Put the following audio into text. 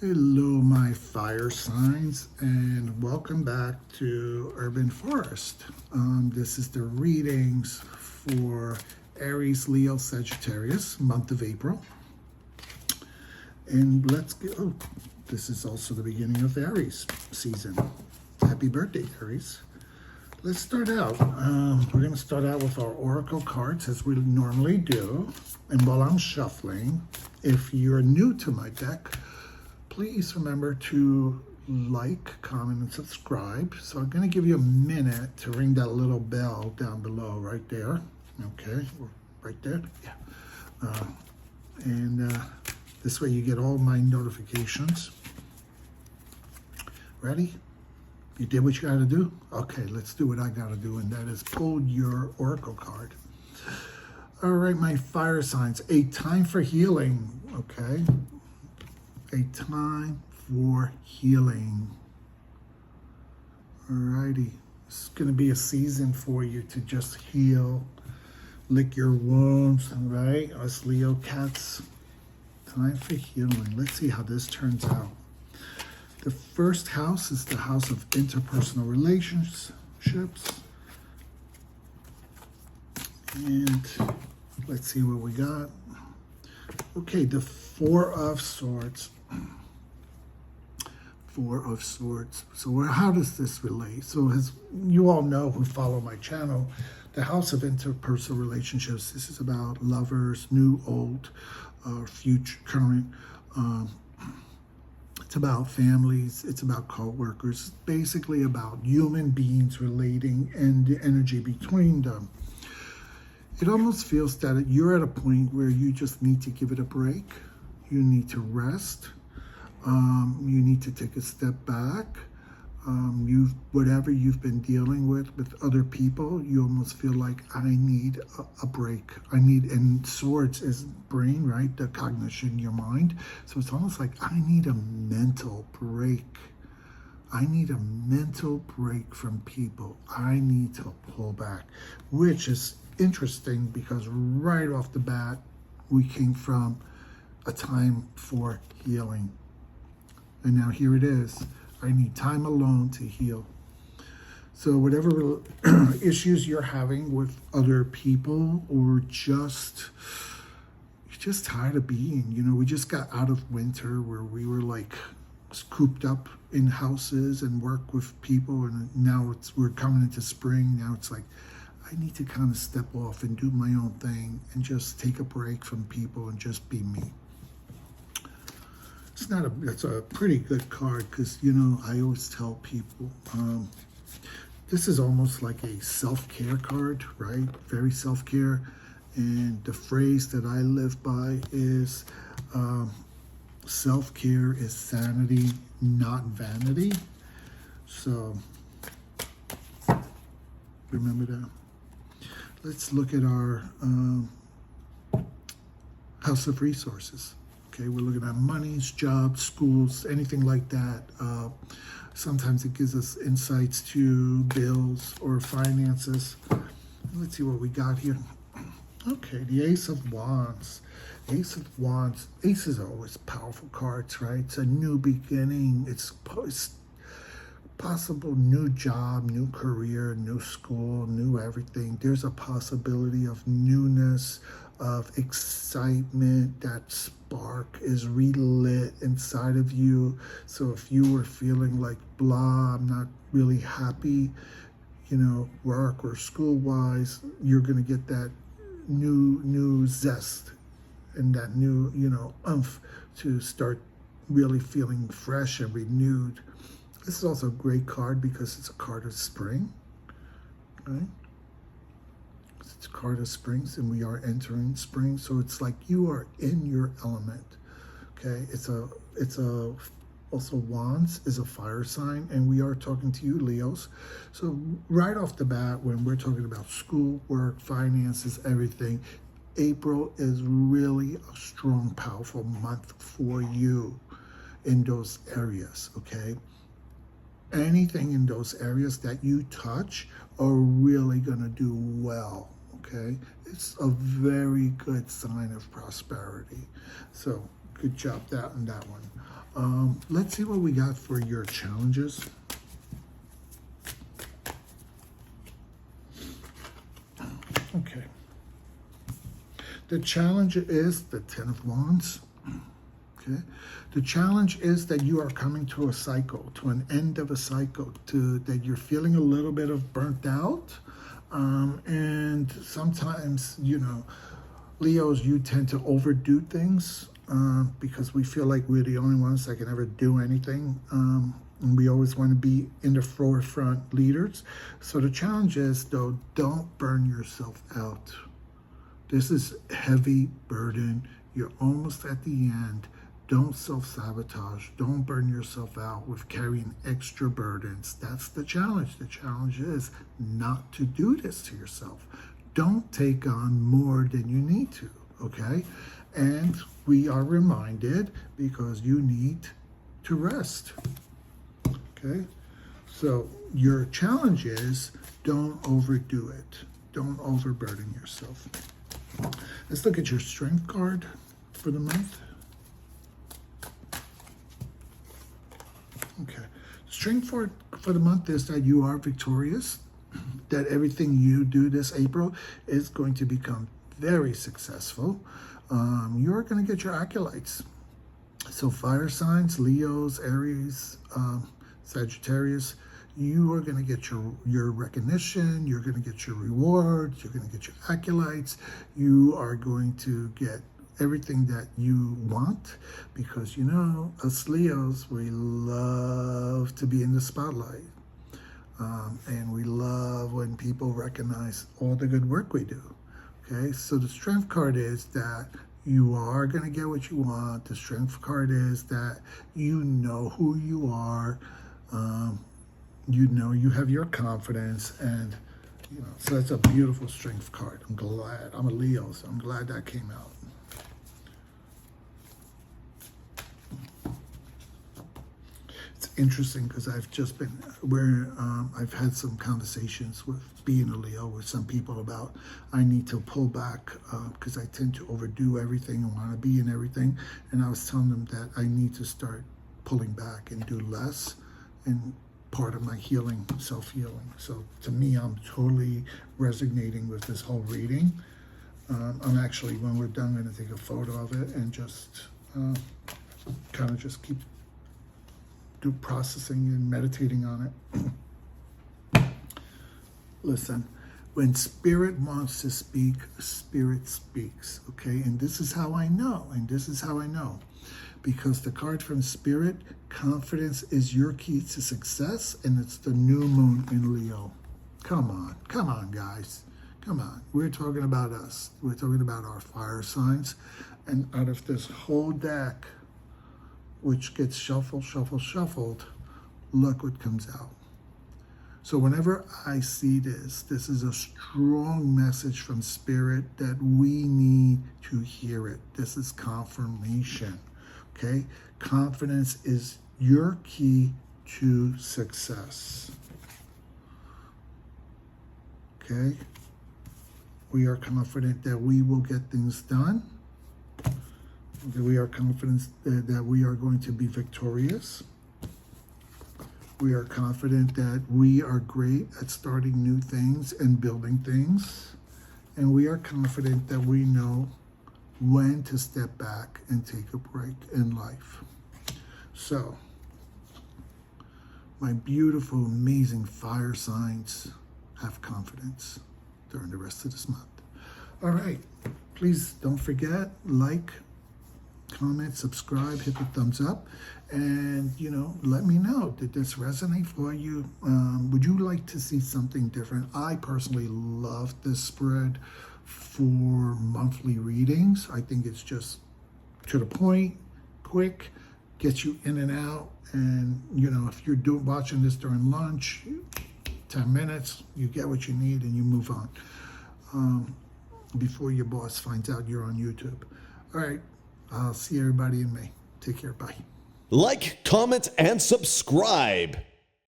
Hello, my fire signs, and welcome back to Urban Forest. This is the readings for Aries, Leo, Sagittarius, month of April. And let's go. Oh, this is also the beginning of the Aries season. Happy birthday, Aries. Let's start out. We're going to start out with our oracle cards as we normally do. And while I'm shuffling, if you're new to my deck, please remember to like, comment, and subscribe. So I'm going to give you a minute to ring that little bell down below right there. Okay, right there. Yeah. This way you get all my notifications. Ready? You did what you got to do? Okay, let's do what I got to do, and that is pull your oracle card. All right, my fire signs. A time for healing, okay? A time for healing. Alrighty. It's going to be a season for you to just heal, lick your wounds, right? Us Leo cats. Time for healing. Let's see how this turns out. The first house is the house of interpersonal relationships. And let's see what we got. Okay, the Four of Swords. Four of Swords. So how does this relate? So as you all know who follow my channel, the house of interpersonal relationships, this is about lovers, new, old, future, current. It's about families. It's about co-workers. It's basically about human beings relating and the energy between them. It almost feels that you're at a point where you just need to give it a break. You need to rest. You need to take a step back. Whatever you've been dealing with other people, you almost feel like I need a break. And swords is brain, right? The cognition, your mind. So it's almost like I need a mental break. I need a mental break from people. I need to pull back, which is interesting because right off the bat, we came from a time for healing. And now here it is. I need time alone to heal. So whatever issues you're having with other people, or you're just tired of being, we just got out of winter where we were like cooped up in houses and work with people, and now we're coming into spring. Now it's like I need to kind of step off and do my own thing and just take a break from people and just be me. It's a pretty good card because, I always tell people, this is almost like a self-care card, right? Very self-care. And the phrase that I live by is self-care is sanity, not vanity. So remember that. Let's look at our house of resources. Okay, we're looking at monies, jobs, schools, anything like that. Sometimes it gives us insights to bills or finances. Let's see what we got here. Okay, the Ace of Wands. Ace of Wands. Aces are always powerful cards, right? It's a new beginning. It's possible new job, new career, new school, new everything. There's a possibility of newness, of excitement. That spark is relit inside of you. So if you were feeling like blah, I'm not really happy, work or school wise, you're going to get that new zest and that new oomph to start really feeling fresh and renewed. This is also a great card because it's a card of spring, right? It's a card of springs, and we are entering spring, so it's like you are in your element. Okay, also Wands is a fire sign, and we are talking to you, Leos. So right off the bat, when we're talking about school, work, finances, everything, April is really a strong, powerful month for you in those areas. Okay. Anything in those areas that you touch are really going to do well, okay? It's a very good sign of prosperity. So Good job on that one. Let's see what we got for your challenges. Okay. The challenge is the Ten of Wands. Okay. The challenge is that you are coming to a cycle, to an end of a cycle, that you're feeling a little bit of burnt out. And sometimes, Leos, you tend to overdo things because we feel like we're the only ones that can ever do anything. And we always want to be in the forefront leaders. So the challenge is, though, don't burn yourself out. This is a heavy burden. You're almost at the end. Don't self-sabotage. Don't burn yourself out with carrying extra burdens. That's the challenge. The challenge is not to do this to yourself. Don't take on more than you need to, okay? And we are reminded because you need to rest, okay? So your challenge is don't overdo it. Don't overburden yourself. Let's look at your strength card for the month. Okay. Strength for the month is that you are victorious, that everything you do this April is going to become very successful. You're going to get your acolytes. So fire signs, Leos, Aries, Sagittarius, you are going to get your recognition, you're going to get your rewards, you're going to get your acolytes, you are going to get everything that you want, because us Leos, we love to be in the spotlight, and we love when people recognize all the good work we do. Okay, so the strength card is that you are going to get what you want. The strength card is that you know who you are, you have your confidence, and so that's a beautiful strength card. I'm glad. I'm a Leo, so I'm glad that came out. Interesting because I've just been I've had some conversations with being a Leo with some people about I need to pull back because I tend to overdo everything and want to be in everything, and I was telling them that I need to start pulling back and do less, and part of my healing, self-healing. So to me, I'm totally resonating with this whole reading. I'm actually, when we're done, going to take a photo of it and just kind of just keep processing and meditating on it. Listen, when spirit wants to speak, spirit speaks, okay? And this is how I know, because the card from spirit, confidence is your key to success, and it's the new moon in Leo. Come on, guys. Come on. We're talking about us. We're talking about our fire signs, and out of this whole deck, which gets shuffled, look what comes out. So whenever I see this is a strong message from spirit that we need to hear it. This is confirmation, okay? Confidence is your key to success, okay? We are confident that we will get things done. That we are confident that we are going to be victorious. We are confident that we are great at starting new things and building things. And we are confident that we know when to step back and take a break in life. So, my beautiful, amazing fire signs, have confidence during the rest of this month. All right. Please don't forget, like, comment, subscribe, hit the thumbs up, and let me know, did this resonate for you? Would you like to see something different? I personally love this spread for monthly readings. I think it's just to the point, quick, gets you in and out, and if you're watching this during lunch, 10 minutes, you get what you need and you move on before your boss finds out you're on YouTube. All right. I'll see everybody in May. Take care. Bye. Like, comment, and subscribe.